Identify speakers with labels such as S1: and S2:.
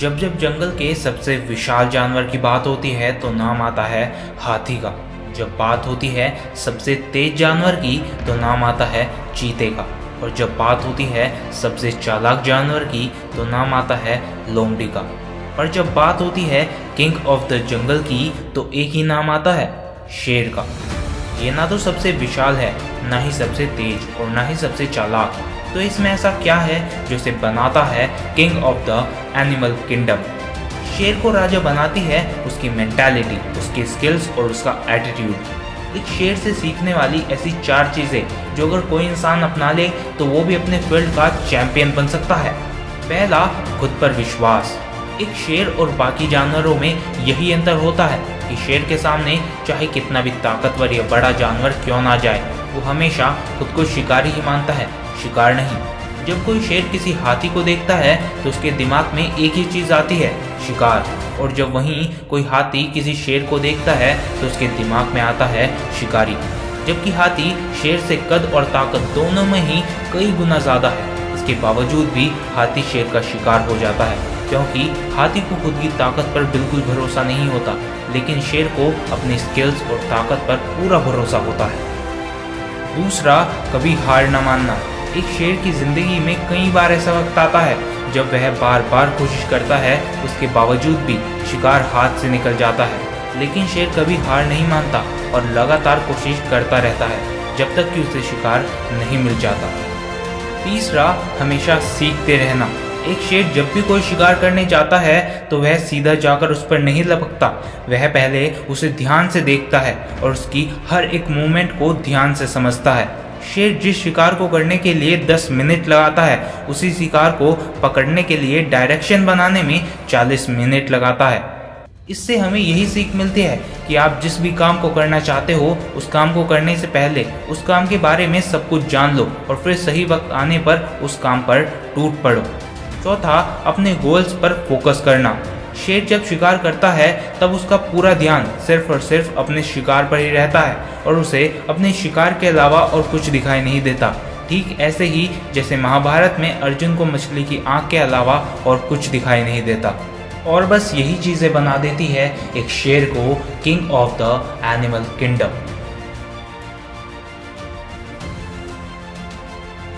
S1: जब जब जंगल के सबसे विशाल जानवर की बात होती है तो नाम आता है हाथी का। जब बात होती है सबसे तेज जानवर की तो नाम आता है चीते का। और जब बात होती है सबसे चालाक जानवर की तो नाम आता है लोमड़ी का। और जब बात होती है किंग ऑफ द जंगल की तो एक ही नाम आता है शेर का। ये ना तो सबसे विशाल है, ना ही सबसे तेज और ना ही सबसे चालाक। तो इसमें ऐसा क्या है जो इसे बनाता है king of the animal kingdom. शेर को राजा बनाती है उसकी मेंटालिटी, उसकी स्किल्स और उसका एटीट्यूड। एक शेर से सीखने वाली ऐसी 4 चीज़ें जो अगर कोई इंसान अपना ले तो वो भी अपने फील्ड का चैंपियन बन सकता है। पहला, खुद पर विश्वास। एक शेर और बाकी जानवरों में यही अंतर होता है कि शेर के सामने चाहे कितना भी ताकतवर या बड़ा जानवर क्यों ना जाए, वो हमेशा खुद को शिकारी ही मानता है, शिकार नहीं। जब कोई शेर किसी हाथी को देखता है तो उसके दिमाग में एक ही चीज़ आती है, शिकार। और जब वहीं कोई हाथी किसी शेर को देखता है तो उसके दिमाग में आता है शिकारी। जबकि हाथी शेर से कद और ताकत दोनों में ही कई गुना ज़्यादा है। इसके बावजूद भी हाथी शेर का शिकार हो जाता है, क्योंकि हाथी को खुद की ताकत पर बिल्कुल भरोसा नहीं होता, लेकिन शेर को अपनी स्किल्स और ताकत पर पूरा भरोसा होता है। दूसरा, कभी हार न मानना। एक शेर की ज़िंदगी में कई बार ऐसा वक्त आता है जब वह बार बार कोशिश करता है, उसके बावजूद भी शिकार हाथ से निकल जाता है। लेकिन शेर कभी हार नहीं मानता और लगातार कोशिश करता रहता है जब तक कि उसे शिकार नहीं मिल जाता। तीसरा, हमेशा सीखते रहना। एक शेर जब भी कोई शिकार करने जाता है तो वह सीधा जाकर उस पर नहीं लपकता, वह पहले उसे ध्यान से देखता है और उसकी हर एक मूवमेंट को ध्यान से समझता है। शेर जिस शिकार को करने के लिए 10 मिनट लगाता है, उसी शिकार को पकड़ने के लिए डायरेक्शन बनाने में 40 मिनट लगाता है। इससे हमें यही सीख मिलती है कि आप जिस भी काम को करना चाहते हो, उस काम को करने से पहले उस काम के बारे में सब कुछ जान लो और फिर सही वक्त आने पर उस काम पर टूट पड़ो। चौथा, अपने गोल्स पर फोकस करना। शेर जब शिकार करता है तब उसका पूरा ध्यान सिर्फ और सिर्फ अपने शिकार पर ही रहता है और उसे अपने शिकार के अलावा और कुछ दिखाई नहीं देता। ठीक ऐसे ही जैसे महाभारत में अर्जुन को मछली की आंख के अलावा और कुछ दिखाई नहीं देता। और बस यही चीज़ें बना देती है एक शेर को king of the animal kingdom.